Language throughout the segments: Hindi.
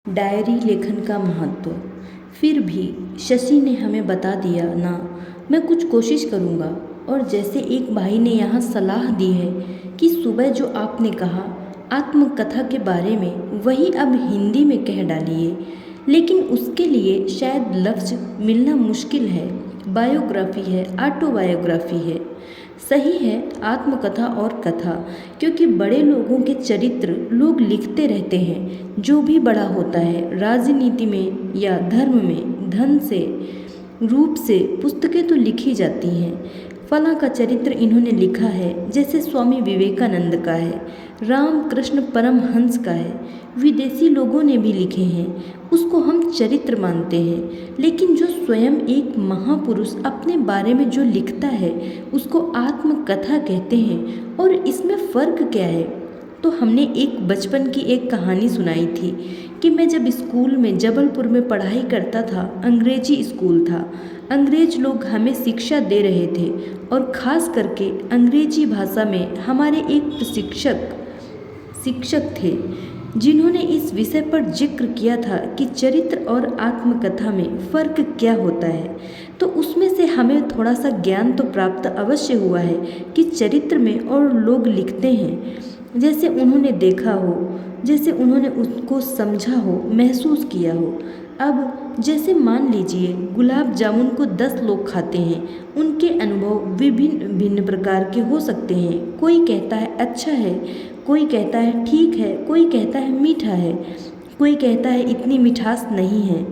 डायरी लेखन का महत्व। फिर भी शशि ने हमें बता दिया ना, मैं कुछ कोशिश करूँगा। और जैसे एक भाई ने यहाँ सलाह दी है कि सुबह जो आपने कहा आत्मकथा के बारे में, वही अब हिंदी में कह डालिए। लेकिन उसके लिए शायद लफ्ज़ मिलना मुश्किल है। बायोग्राफी है, ऑटोबायोग्राफी है। सही है, आत्मकथा और कथा, क्योंकि बड़े लोगों के चरित्र लोग लिखते रहते हैं। जो भी बड़ा होता है, राजनीति में या धर्म में, धन से, रूप से, पुस्तकें तो लिखी जाती हैं। फला का चरित्र इन्होंने लिखा है, जैसे स्वामी विवेकानंद का है, रामकृष्ण परमहंस का है, विदेशी लोगों ने भी लिखे हैं, उसको हम चरित्र मानते हैं। लेकिन जो स्वयं एक महापुरुष अपने बारे में जो लिखता है, उसको आत्मकथा कहते हैं। और इसमें फ़र्क क्या है? तो हमने एक बचपन की एक कहानी सुनाई थी कि मैं जब स्कूल में जबलपुर में पढ़ाई करता था, अंग्रेजी स्कूल था, अंग्रेज लोग हमें शिक्षा दे रहे थे। और ख़ास करके अंग्रेजी भाषा में हमारे एक शिक्षक थे, जिन्होंने इस विषय पर जिक्र किया था कि चरित्र और आत्मकथा में फ़र्क क्या होता है। तो उसमें से हमें थोड़ा सा ज्ञान तो प्राप्त अवश्य हुआ है कि चरित्र में और लोग लिखते हैं जैसे उन्होंने देखा हो, जैसे उन्होंने उसको समझा हो, महसूस किया हो। अब जैसे मान लीजिए गुलाब जामुन को 10 लोग खाते हैं, उनके अनुभव विभिन्न भिन्न प्रकार के हो सकते हैं। कोई कहता है अच्छा है, कोई कहता है ठीक है, कोई कहता है मीठा है, कोई कहता है इतनी मिठास नहीं है,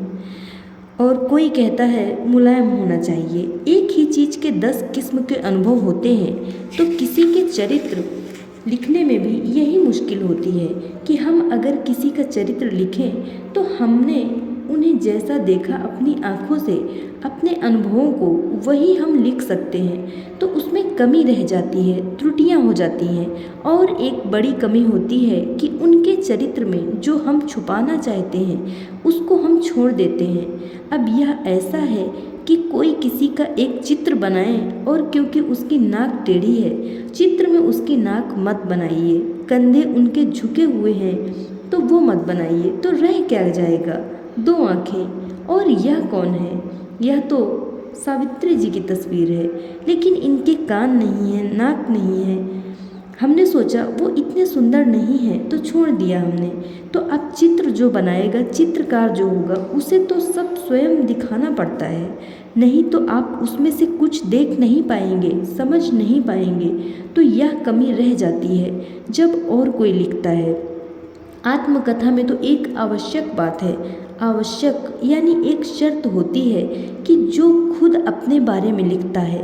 और कोई कहता है मुलायम होना चाहिए। एक ही चीज़ के 10 किस्म के अनुभव होते हैं। तो किसी के चरित्र लिखने में भी यही मुश्किल होती है कि हम अगर किसी का चरित्र लिखें तो हमने उन्हें जैसा देखा अपनी आँखों से, अपने अनुभवों को, वही हम लिख सकते हैं। तो उसमें कमी रह जाती है, त्रुटियां हो जाती हैं। और एक बड़ी कमी होती है कि उनके चरित्र में जो हम छुपाना चाहते हैं उसको हम छोड़ देते हैं। अब यह ऐसा है कि कोई किसी का एक चित्र बनाए और क्योंकि उसकी नाक टेढ़ी है, चित्र में उसकी नाक मत बनाइए, कंधे उनके झुके हुए हैं तो वो मत बनाइए, तो रह क्या जाएगा? 2 आँखें। और यह कौन है? यह तो सावित्री जी की तस्वीर है, लेकिन इनके कान नहीं हैं, नाक नहीं है। हमने सोचा वो इतने सुंदर नहीं है तो छोड़ दिया हमने। तो अब चित्र जो बनाएगा, चित्रकार जो होगा, उसे तो सब स्वयं दिखाना पड़ता है, नहीं तो आप उसमें से कुछ देख नहीं पाएंगे, समझ नहीं पाएंगे। तो यह कमी रह जाती है जब और कोई लिखता है। आत्मकथा में तो एक आवश्यक बात है, आवश्यक यानी एक शर्त होती है कि जो खुद अपने बारे में लिखता है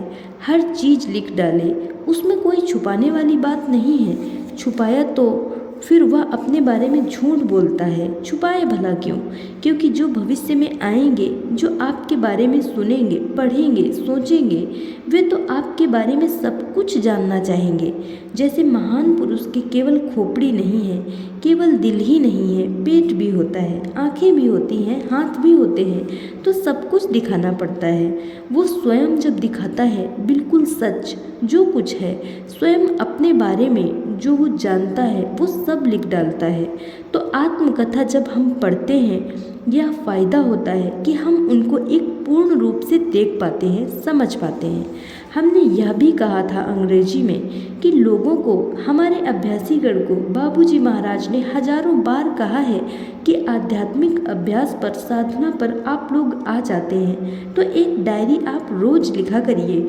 हर चीज़ लिख डाले, उसमें कोई छुपाने वाली बात नहीं है। छुपाया तो फिर वह अपने बारे में झूठ बोलता है। छुपाए भला क्यों? क्योंकि जो भविष्य में आएंगे, जो आपके बारे में सुनेंगे, पढ़ेंगे, सोचेंगे, वे तो आपके बारे में सब कुछ जानना चाहेंगे। जैसे महान पुरुष के केवल खोपड़ी नहीं है, केवल दिल ही नहीं है, पेट भी होता है, आँखें भी होती हैं, हाथ भी होते हैं, तो सब कुछ दिखाना पड़ता है। वो स्वयं जब दिखाता है बिल्कुल सच जो कुछ है, स्वयं अपने बारे में जो वो जानता है वो सब लिख डालता है। तो आत्मकथा जब हम पढ़ते हैं, यह फ़ायदा होता है कि हम उनको एक पूर्ण रूप से देख पाते हैं, समझ पाते हैं। हमने यह भी कहा था अंग्रेजी में कि लोगों को, हमारे अभ्यासीगण को बाबूजी महाराज ने हजारों बार कहा है कि आध्यात्मिक अभ्यास पर, साधना पर आप लोग आ जाते हैं तो एक डायरी आप रोज़ लिखा करिए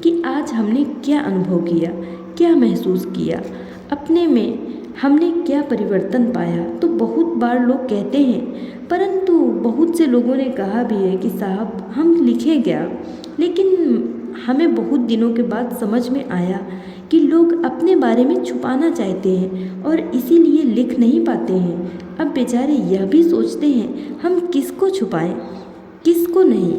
कि आज हमने क्या अनुभव किया, क्या महसूस किया, अपने में हमने क्या परिवर्तन पाया। तो बहुत बार लोग कहते हैं, परंतु बहुत से लोगों ने कहा भी है कि साहब हम लिखें क्या, लेकिन हमें बहुत दिनों के बाद समझ में आया कि लोग अपने बारे में छुपाना चाहते हैं और इसीलिए लिख नहीं पाते हैं। अब बेचारे यह भी सोचते हैं हम किसको छुपाएं, किसको नहीं।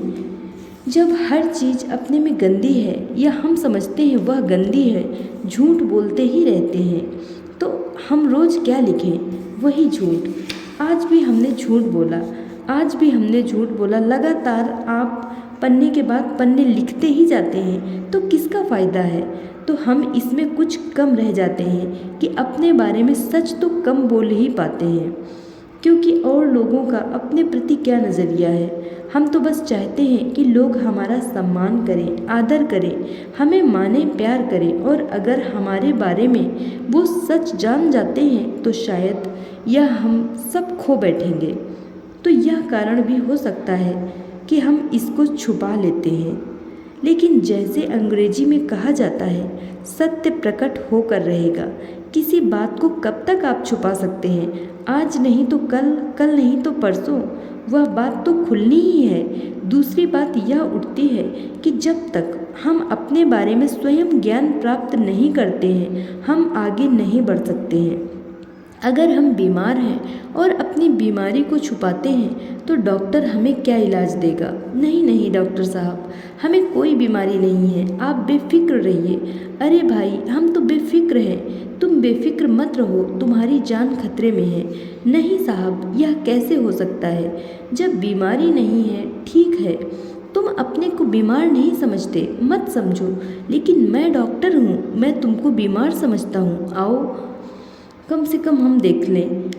जब हर चीज़ अपने में गंदी है या हम समझते हैं वह गंदी है, झूठ बोलते ही रहते हैं, तो हम रोज़ क्या लिखें? वही झूठ। आज भी हमने झूठ बोला, आज भी हमने झूठ बोला। लगातार आप पन्ने के बाद पन्ने लिखते ही जाते हैं, तो किसका फ़ायदा है? तो हम इसमें कुछ कम रह जाते हैं कि अपने बारे में सच तो कम बोल ही पाते हैं। क्योंकि और लोगों का अपने प्रति क्या नज़रिया है। हम तो बस चाहते हैं कि लोग हमारा सम्मान करें, आदर करें, हमें माने, प्यार करें, और अगर हमारे बारे में वो सच जान जाते हैं तो शायद यह हम सब खो बैठेंगे। तो यह कारण भी हो सकता है कि हम इसको छुपा लेते हैं। लेकिन जैसे अंग्रेजी में कहा जाता है, सत्य प्रकट होकर रहेगा। किसी बात को कब तक आप छुपा सकते हैं? आज नहीं तो कल, कल नहीं तो परसों, वह बात तो खुलनी ही है। दूसरी बात यह उठती है कि जब तक हम अपने बारे में स्वयं ज्ञान प्राप्त नहीं करते हैं, हम आगे नहीं बढ़ सकते हैं। अगर हम बीमार हैं और अपनी बीमारी को छुपाते हैं तो डॉक्टर हमें क्या इलाज देगा? नहीं नहीं डॉक्टर साहब, हमें कोई बीमारी नहीं है, आप बेफिक्र रहिए। अरे भाई, हम तो बेफिक्र हैं, तुम बेफिक्र मत रहो, तुम्हारी जान खतरे में है। नहीं साहब, यह कैसे हो सकता है? जब बीमारी नहीं है, ठीक है, तुम अपने को बीमार नहीं समझते, मत समझो, लेकिन मैं डॉक्टर हूँ, मैं तुमको बीमार समझता हूँ। आओ कम से कम हम देख लें।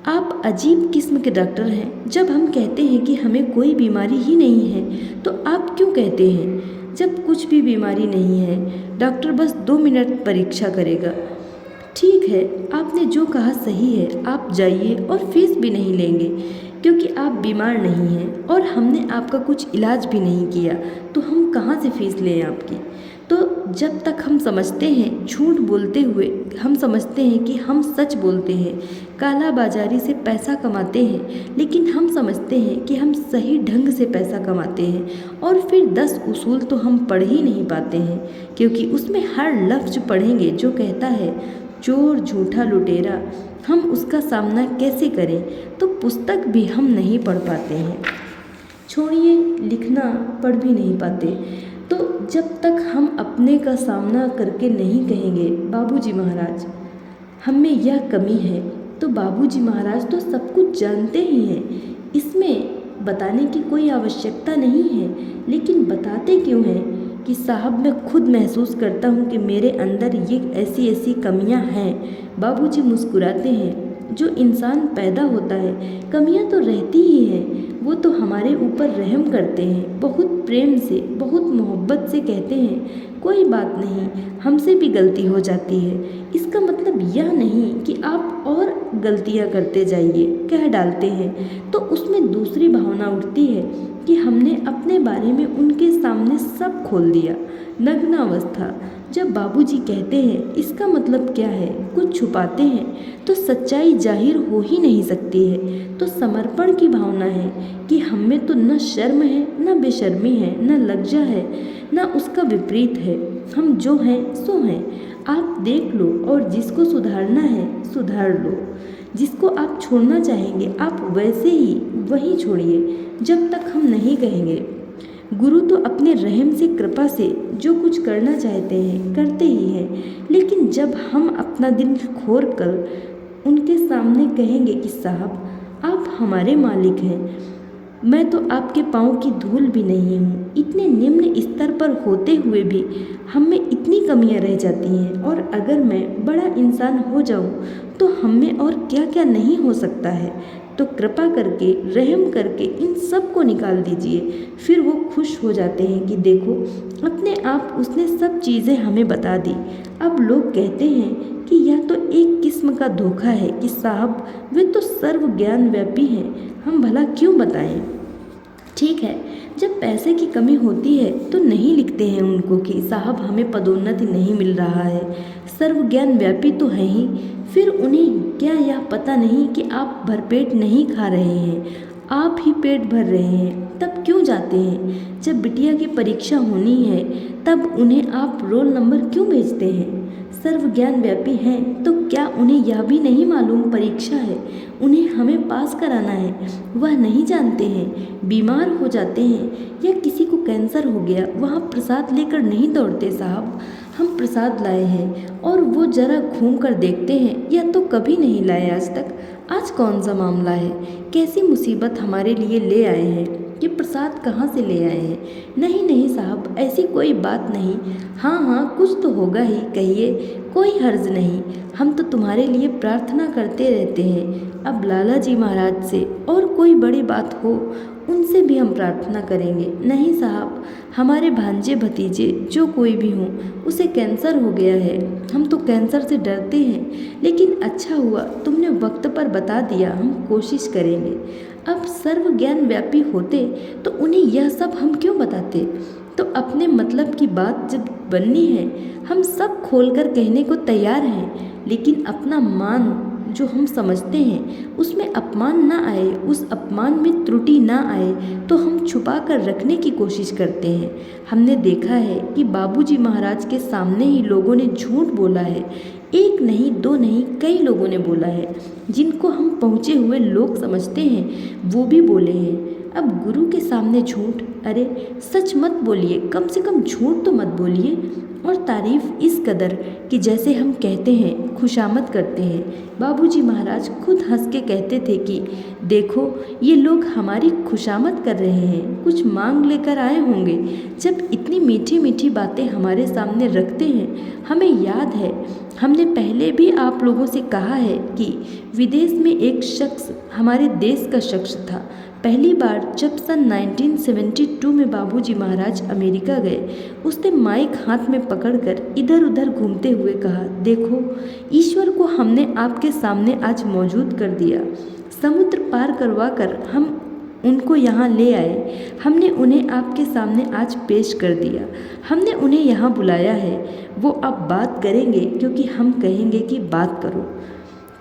आप अजीब किस्म के डॉक्टर हैं। जब हम कहते हैं कि हमें कोई बीमारी ही नहीं है तो आप क्यों कहते हैं? जब कुछ भी बीमारी नहीं है, डॉक्टर बस 2 मिनट परीक्षा करेगा। ठीक है, आपने जो कहा सही है, आप जाइए और फीस भी नहीं लेंगे क्योंकि आप बीमार नहीं हैं और हमने आपका कुछ इलाज भी नहीं किया, तो हम कहाँ से फीस लें आपकी? तो जब तक हम समझते हैं झूठ बोलते हुए, हम समझते हैं कि हम सच बोलते हैं, काला बाजारी से पैसा कमाते हैं, लेकिन हम समझते हैं कि हम सही ढंग से पैसा कमाते हैं, और फिर 10 उसूल तो हम पढ़ ही नहीं पाते हैं क्योंकि उसमें हर लफ्ज पढ़ेंगे जो कहता है चोर, झूठा, लुटेरा, हम उसका सामना कैसे करें? तो पुस्तक भी हम नहीं पढ़ पाते हैं, छोड़िए लिखना, पढ़ भी नहीं पाते। तो जब तक हम अपने का सामना करके नहीं कहेंगे बाबूजी महाराज हम में यह कमी है, तो बाबूजी महाराज तो सब कुछ जानते ही हैं, इसमें बताने की कोई आवश्यकता नहीं है। लेकिन बताते क्यों हैं कि साहब मैं खुद महसूस करता हूँ कि मेरे अंदर ये ऐसी ऐसी कमियाँ हैं। बाबूजी मुस्कुराते हैं। जो इंसान पैदा होता है, कमियाँ तो रहती ही हैं, वो तो हमारे ऊपर रहम करते हैं, बहुत प्रेम से, बहुत मोहब्बत से कहते हैं कोई बात नहीं, हमसे भी गलती हो जाती है। इसका मतलब यह नहीं कि आप और गलतियां करते जाइए, कह डालते हैं तो उसमें दूसरी भावना उठती है कि हमने अपने बारे में उनके सामने सब खोल दिया, नग्नावस्था। जब बाबूजी कहते हैं इसका मतलब क्या है, कुछ छुपाते हैं तो सच्चाई जाहिर हो ही नहीं सकती है। तो समर्पण की भावना है कि हम में तो न शर्म है, न बेशर्मी है, न लज्जा है, न उसका विपरीत है। हम जो हैं सो हैं, आप देख लो, और जिसको सुधारना है सुधार लो। जिसको आप छोड़ना चाहेंगे आप वैसे ही वही छोड़िए, जब तक हम नहीं कहेंगे। गुरु तो अपने रहम से, कृपा से जो कुछ करना चाहते हैं करते ही हैं, लेकिन जब हम अपना दिल खोल कर उनके सामने कहेंगे कि साहब आप हमारे मालिक हैं, मैं तो आपके पाँव की धूल भी नहीं हूँ, इतने निम्न स्तर पर होते हुए भी हम में इतनी कमियाँ रह जाती हैं, और अगर मैं बड़ा इंसान हो जाऊँ तो हम में और क्या क्या नहीं हो सकता है। तो कृपा करके, रहम करके इन सब को निकाल दीजिए। फिर वो खुश हो जाते हैं कि देखो अपने आप उसने सब चीज़ें हमें बता दी। अब लोग कहते हैं कि यह तो एक किस्म का धोखा है कि साहब वे तो सर्व ज्ञान व्यापी हैं, हम भला क्यों बताएं। ठीक है, जब पैसे की कमी होती है तो नहीं लिखते हैं उनको कि साहब हमें पदोन्नति नहीं मिल रहा है, सर्व ज्ञान व्यापी तो है ही। फिर उन्हें क्या यह पता नहीं कि आप भरपेट नहीं खा रहे हैं, आप ही पेट भर रहे हैं, तब क्यों जाते हैं? जब बिटिया की परीक्षा होनी है तब उन्हें आप रोल नंबर क्यों भेजते हैं? सर्व ज्ञान व्यापी हैं तो क्या उन्हें यह भी नहीं मालूम परीक्षा है, उन्हें हमें पास कराना है, वह नहीं जानते हैं? बीमार हो जाते हैं या किसी को कैंसर हो गया, वहाँ प्रसाद लेकर नहीं दौड़ते साहब, हम प्रसाद लाए हैं, और वो जरा घूम कर देखते हैं या तो कभी नहीं लाए आज तक। आज कौन सा मामला है, कैसी मुसीबत हमारे लिए ले आए हैं, ये प्रसाद कहाँ से ले आए हैं? नहीं नहीं साहब, ऐसी कोई बात नहीं। हाँ हाँ कुछ तो होगा ही, कहिए, कोई हर्ज नहीं, हम तो तुम्हारे लिए प्रार्थना करते रहते हैं। अब लाला जी महाराज से और कोई बड़ी बात हो उनसे भी हम प्रार्थना करेंगे। नहीं साहब, हमारे भांजे भतीजे जो कोई भी हों उसे कैंसर हो गया है। हम तो कैंसर से डरते हैं, लेकिन अच्छा हुआ तुमने वक्त पर बता दिया। हम कोशिश करेंगे। अब सर्व ज्ञान व्यापी होते तो उन्हें यह सब हम क्यों बताते। तो अपने मतलब की बात जब बननी है हम सब खोलकर कहने को तैयार हैं, लेकिन अपना मान जो हम समझते हैं उसमें अपमान ना आए, उस अपमान में त्रुटि ना आए तो हम छुपा कर रखने की कोशिश करते हैं। हमने देखा है कि बाबूजी महाराज के सामने ही लोगों ने झूठ बोला है। एक नहीं, दो नहीं, कई लोगों ने बोला है। जिनको हम पहुँचे हुए लोग समझते हैं वो भी बोले हैं। अब गुरु के सामने झूठ, अरे सच मत बोलिए, कम से कम झूठ तो मत बोलिए। और तारीफ इस कदर कि जैसे हम कहते हैं खुशामद करते हैं। बाबूजी महाराज खुद हंस के कहते थे कि देखो ये लोग हमारी खुशामद कर रहे हैं, कुछ मांग लेकर आए होंगे। जब इतनी मीठी मीठी बातें हमारे सामने रखते हैं, हमें याद है हमने पहले भी आप लोगों से कहा है कि विदेश में एक शख्स हमारे देश का शख्स था। पहली बार जब सन 1972 में बाबूजी महाराज अमेरिका गए, उसने माइक हाथ में पकड़कर इधर उधर घूमते हुए कहा, देखो ईश्वर को हमने आपके सामने आज मौजूद कर दिया। समुद्र पार करवा कर हम उनको यहाँ ले आए। हमने उन्हें आपके सामने आज पेश कर दिया। हमने उन्हें यहाँ बुलाया है। वो अब बात करेंगे क्योंकि हम कहेंगे कि बात करो।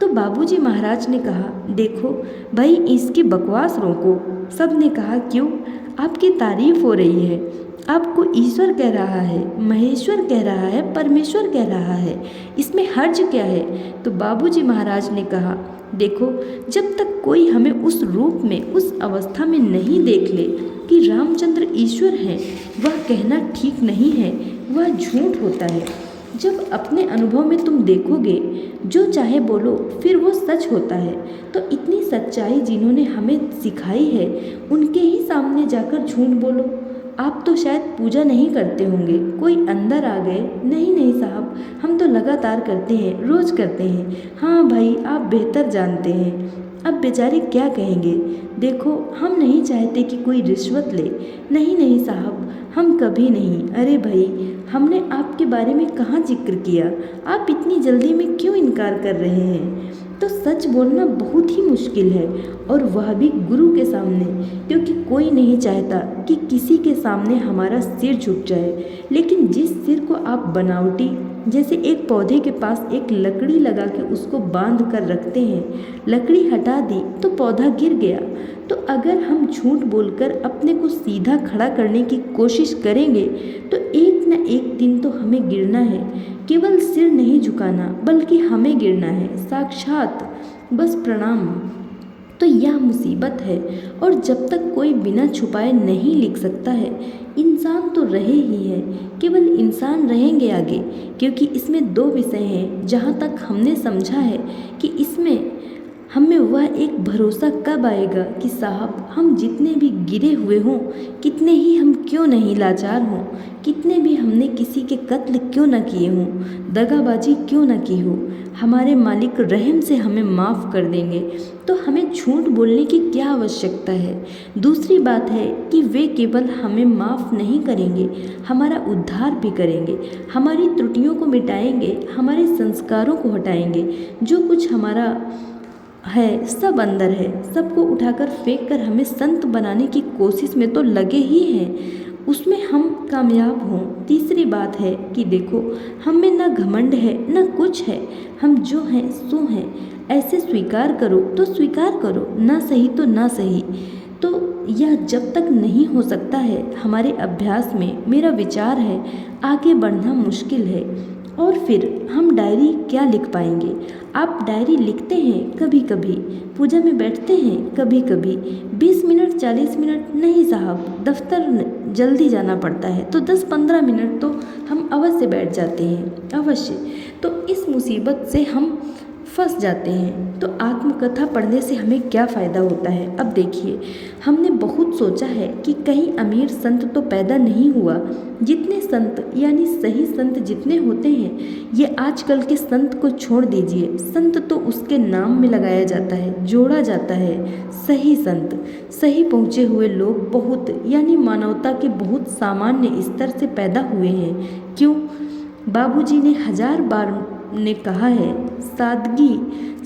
तो बाबूजी महाराज ने कहा, देखो भाई इसकी बकवास रोको। सब ने कहा, क्यों? आपकी तारीफ हो रही है, आपको ईश्वर कह रहा है, महेश्वर कह रहा है, परमेश्वर कह रहा है, इसमें हर्ज क्या है? तो बाबूजी महाराज ने कहा, देखो जब तक कोई हमें उस रूप में, उस अवस्था में नहीं देख ले कि रामचंद्र ईश्वर हैं, वह कहना ठीक नहीं है, वह झूठ होता है। जब अपने अनुभव में तुम देखोगे, जो चाहे बोलो, फिर वो सच होता है। तो इतनी सच्चाई जिन्होंने हमें सिखाई है उनके ही सामने जाकर झूठ बोलो। आप तो शायद पूजा नहीं करते होंगे, कोई अंदर आ गए। नहीं नहीं साहब, हम तो लगातार करते हैं, रोज़ करते हैं। हाँ भाई, आप बेहतर जानते हैं। अब बेचारे क्या कहेंगे। देखो हम नहीं चाहते कि कोई रिश्वत ले। नहीं नहीं साहब, हम कभी नहीं। अरे भाई, हमने आपके बारे में कहाँ जिक्र किया? आप इतनी जल्दी में क्यों इनकार कर रहे हैं? तो सच बोलना बहुत ही मुश्किल है, और वह भी गुरु के सामने, क्योंकि कोई नहीं चाहता कि किसी के सामने हमारा सिर झुक जाए। लेकिन जिस सिर को आप बनावटी, जैसे एक पौधे के पास एक लकड़ी लगा के उसको बांध कर रखते हैं, लकड़ी हटा दी तो पौधा गिर गया। तो अगर हम झूठ बोलकर अपने को सीधा खड़ा करने की कोशिश करेंगे तो एक न एक दिन तो हमें गिरना है। केवल सिर नहीं झुकाना, बल्कि हमें गिरना है, साक्षात। बस प्रणाम। तो यह मुसीबत है, और जब तक कोई बिना छुपाए नहीं लिख सकता है, इंसान तो रहे ही है, केवल इंसान रहेंगे आगे। क्योंकि इसमें दो विषय हैं जहाँ तक हमने समझा है कि इसमें हमें वह एक भरोसा कब आएगा कि साहब हम जितने भी गिरे हुए हों, कितने ही हम क्यों नहीं लाचार हों, कितने भी हमने किसी के कत्ल क्यों न किए हों, दगाबाजी क्यों न की हो, हमारे मालिक रहम से हमें माफ़ कर देंगे। तो हमें झूठ बोलने की क्या आवश्यकता है? दूसरी बात है कि वे केवल हमें माफ़ नहीं करेंगे, हमारा उद्धार भी करेंगे, हमारी त्रुटियों को मिटाएंगे, हमारे संस्कारों को हटाएंगे। जो कुछ हमारा है सब अंदर है, सबको उठाकर फेंक कर हमें संत बनाने की कोशिश में तो लगे ही हैं, उसमें हम कामयाब हों। तीसरी बात है कि देखो हम में न घमंड है न कुछ है, हम जो हैं सो हैं। ऐसे स्वीकार करो तो स्वीकार करो, ना सही तो ना सही। तो यह जब तक नहीं हो सकता है हमारे अभ्यास में, मेरा विचार है आगे बढ़ना मुश्किल है। और फिर हम डायरी क्या लिख पाएंगे? आप डायरी लिखते हैं कभी कभी, पूजा में बैठते हैं कभी कभी, 20 मिनट 40 मिनट नहीं साहब, दफ्तर जल्दी जाना पड़ता है तो 10-15 मिनट तो हम अवश्य बैठ जाते हैं, अवश्य। तो इस मुसीबत से हम फंस जाते हैं। तो आत्मकथा पढ़ने से हमें क्या फ़ायदा होता है? अब देखिए, हमने बहुत सोचा है कि कहीं अमीर संत तो पैदा नहीं हुआ। जितने संत यानी सही संत जितने होते हैं, ये आजकल के संत को छोड़ दीजिए। संत तो उसके नाम में लगाया जाता है, जोड़ा जाता है। सही संत, सही पहुँचे हुए लोग बहुत यानी मानवता के बहुत सामान्य स्तर से पैदा हुए हैं। क्यों? बाबूजी ने 1000 बार ने कहा है,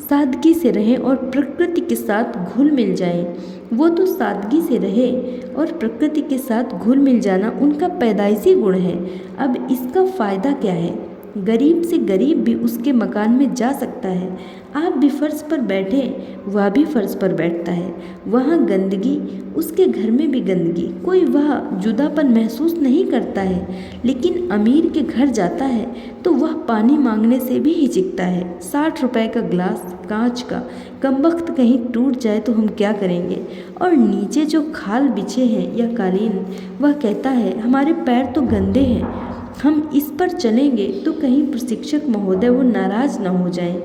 सादगी से रहें और प्रकृति के साथ घुल मिल जाएं। वो तो सादगी से रहे और प्रकृति के साथ घुल मिल जाना उनका पैदाइशी गुण है। अब इसका फ़ायदा क्या है? गरीब से गरीब भी उसके मकान में जा सकता है। आप भी फर्श पर बैठे, वह भी फर्श पर बैठता है। वहाँ गंदगी, उसके घर में भी गंदगी, कोई वह जुदापन महसूस नहीं करता है। लेकिन अमीर के घर जाता है तो वह पानी मांगने से भी हिचकता है। 60 रुपए का ग्लास कांच का कमबख्त कहीं टूट जाए तो हम क्या करेंगे? और नीचे जो खाल बिछे हैं या कालीन, वह कहता है हमारे पैर तो गंदे हैं, हम इस पर चलेंगे तो कहीं प्रशिक्षक महोदय वो नाराज़ ना हो जाएं।